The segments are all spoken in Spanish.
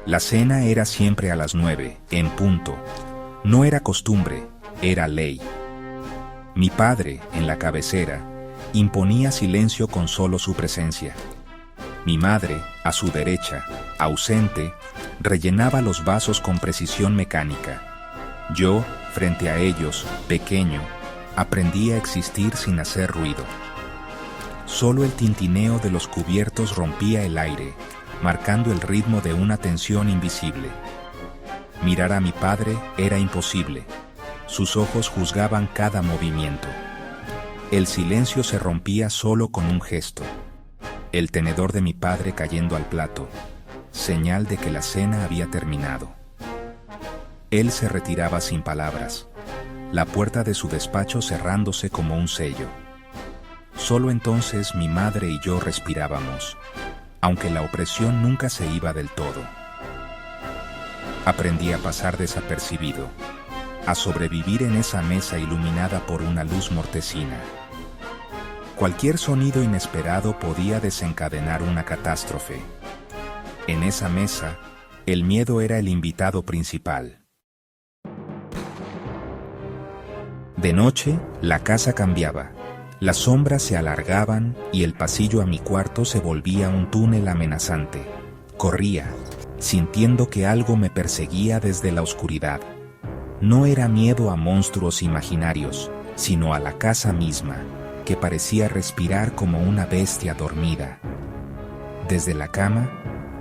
La cena era siempre a las 9, en punto. No era costumbre, era ley. Mi padre, en la cabecera, imponía silencio con solo su presencia. Mi madre, a su derecha, ausente, rellenaba los vasos con precisión mecánica. Yo, frente a ellos, pequeño, aprendí a existir sin hacer ruido. Solo el tintineo de los cubiertos rompía el aire, marcando el ritmo de una tensión invisible. Mirar a mi padre era imposible. Sus ojos juzgaban cada movimiento. El silencio se rompía solo con un gesto. El tenedor de mi padre cayendo al plato, señal de que la cena había terminado. Él se retiraba sin palabras, la puerta de su despacho cerrándose como un sello. Solo entonces mi madre y yo respirábamos, aunque la opresión nunca se iba del todo. Aprendí a pasar desapercibido, a sobrevivir en esa mesa iluminada por una luz mortecina. Cualquier sonido inesperado podía desencadenar una catástrofe. En esa mesa, el miedo era el invitado principal. De noche, la casa cambiaba. Las sombras se alargaban y el pasillo a mi cuarto se volvía un túnel amenazante. Corría, sintiendo que algo me perseguía desde la oscuridad. No era miedo a monstruos imaginarios, sino a la casa misma, que parecía respirar como una bestia dormida. Desde la cama,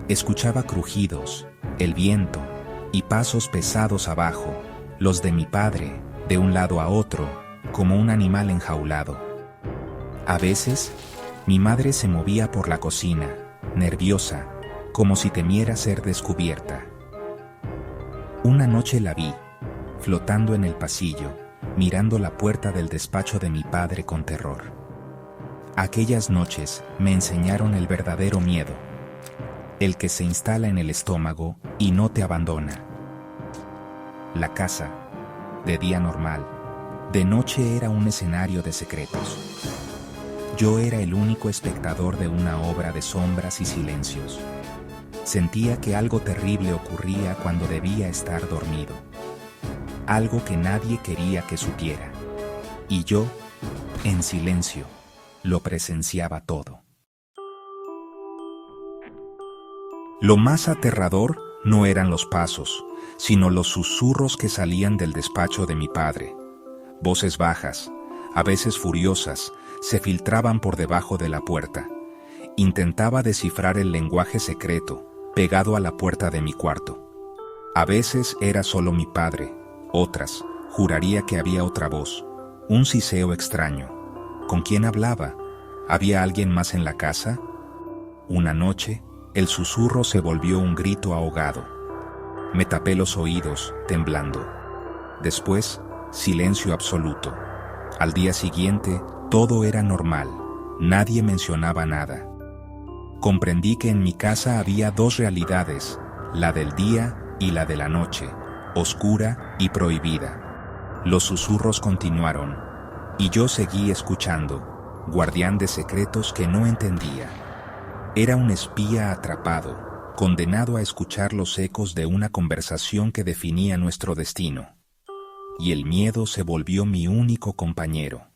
escuchaba crujidos, el viento y pasos pesados abajo, los de mi padre, de un lado a otro, como un animal enjaulado. A veces, mi madre se movía por la cocina, nerviosa, como si temiera ser descubierta. Una noche la vi, flotando en el pasillo, mirando la puerta del despacho de mi padre con terror. Aquellas noches me enseñaron el verdadero miedo, el que se instala en el estómago y no te abandona. La casa, de día normal, de noche era un escenario de secretos. Yo era el único espectador de una obra de sombras y silencios. Sentía que algo terrible ocurría cuando debía estar dormido. Algo que nadie quería que supiera. Y yo, en silencio, lo presenciaba todo. Lo más aterrador no eran los pasos, sino los susurros que salían del despacho de mi padre. Voces bajas, a veces furiosas, se filtraban por debajo de la puerta. Intentaba descifrar el lenguaje secreto, pegado a la puerta de mi cuarto. A veces era solo mi padre, otras, juraría que había otra voz, un siseo extraño. ¿Con quién hablaba? ¿Había alguien más en la casa? Una noche, el susurro se volvió un grito ahogado. Me tapé los oídos, temblando. Después, silencio absoluto. Al día siguiente, todo era normal. Nadie mencionaba nada. Comprendí que en mi casa había dos realidades, la del día y la de la noche, oscura y prohibida. Los susurros continuaron, y yo seguí escuchando, guardián de secretos que no entendía. Era un espía atrapado, condenado a escuchar los ecos de una conversación que definía nuestro destino. Y el miedo se volvió mi único compañero.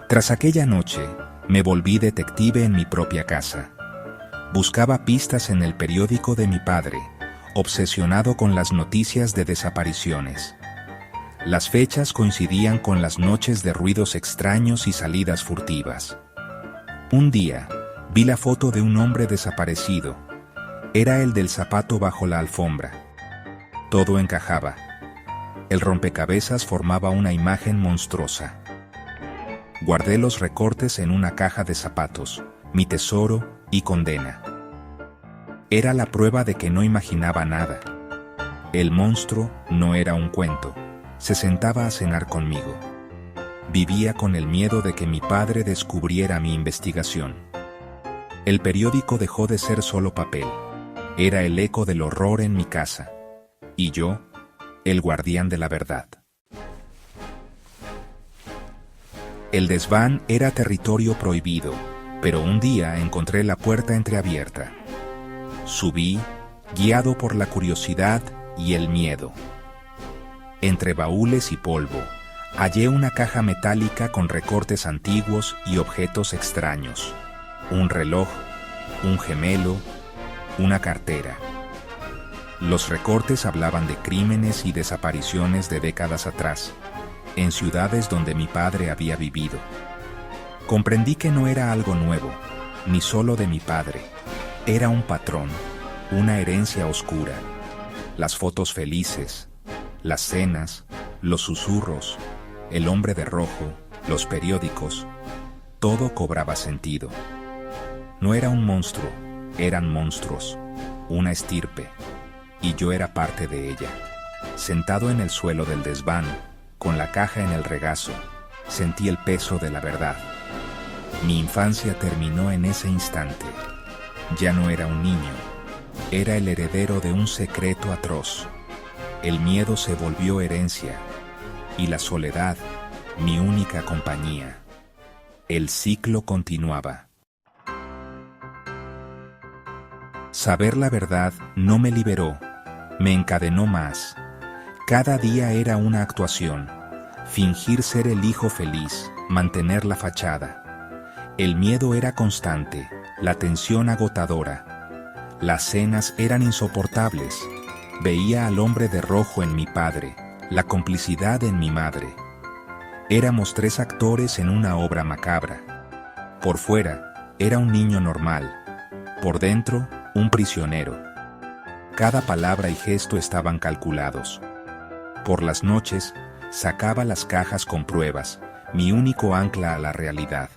Tras aquella noche, me volví detective en mi propia casa. Buscaba pistas en el periódico de mi padre, obsesionado con las noticias de desapariciones. Las fechas coincidían con las noches de ruidos extraños y salidas furtivas. Un día, vi la foto de un hombre desaparecido. Era el del zapato bajo la alfombra. Todo encajaba. El rompecabezas formaba una imagen monstruosa. Guardé los recortes en una caja de zapatos, mi tesoro y condena. Era la prueba de que no imaginaba nada. El monstruo no era un cuento. Se sentaba a cenar conmigo. Vivía con el miedo de que mi padre descubriera mi investigación. El periódico dejó de ser solo papel. Era el eco del horror en mi casa. Y yo, el guardián de la verdad. El desván era territorio prohibido, pero un día encontré la puerta entreabierta. Subí, guiado por la curiosidad y el miedo. Entre baúles y polvo, hallé una caja metálica con recortes antiguos y objetos extraños. Un reloj, un gemelo, una cartera. Los recortes hablaban de crímenes y desapariciones de décadas atrás, en ciudades donde mi padre había vivido. Comprendí que no era algo nuevo, ni solo de mi padre. Era un patrón, una herencia oscura. Las fotos felices, las cenas, los susurros, el hombre de rojo, los periódicos, todo cobraba sentido. No era un monstruo, eran monstruos, una estirpe, y yo era parte de ella. Sentado en el suelo del desván, con la caja en el regazo, sentí el peso de la verdad. Mi infancia terminó en ese instante. Ya no era un niño, era el heredero de un secreto atroz. El miedo se volvió herencia, y la soledad, mi única compañía. El ciclo continuaba. Saber la verdad no me liberó, me encadenó más. Cada día era una actuación, fingir ser el hijo feliz, mantener la fachada. El miedo era constante, la tensión agotadora. Las cenas eran insoportables. Veía al hombre de rojo en mi padre, la complicidad en mi madre. Éramos 3 actores en una obra macabra. Por fuera, era un niño normal. Por dentro, un prisionero. Cada palabra y gesto estaban calculados. Por las noches, sacaba las cajas con pruebas, mi único ancla a la realidad.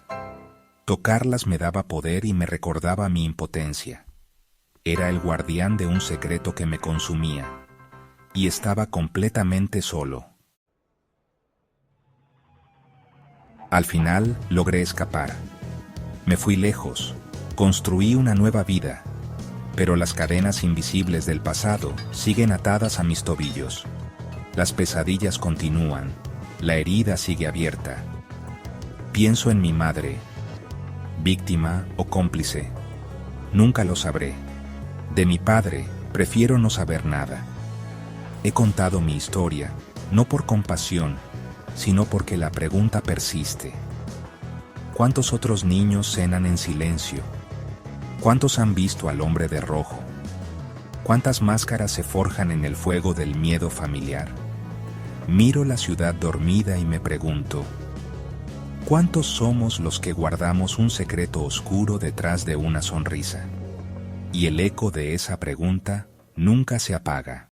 Tocarlas me daba poder y me recordaba mi impotencia. Era el guardián de un secreto que me consumía, y estaba completamente solo. Al final, logré escapar. Me fui lejos, construí una nueva vida, pero las cadenas invisibles del pasado siguen atadas a mis tobillos. Las pesadillas continúan, la herida sigue abierta. Pienso en mi madre, víctima o cómplice. Nunca lo sabré. De mi padre, prefiero no saber nada. He contado mi historia, no por compasión, sino porque la pregunta persiste. ¿Cuántos otros niños cenan en silencio? ¿Cuántos han visto al hombre de rojo? ¿Cuántas máscaras se forjan en el fuego del miedo familiar? Miro la ciudad dormida y me pregunto, ¿cuántos somos los que guardamos un secreto oscuro detrás de una sonrisa? Y el eco de esa pregunta nunca se apaga.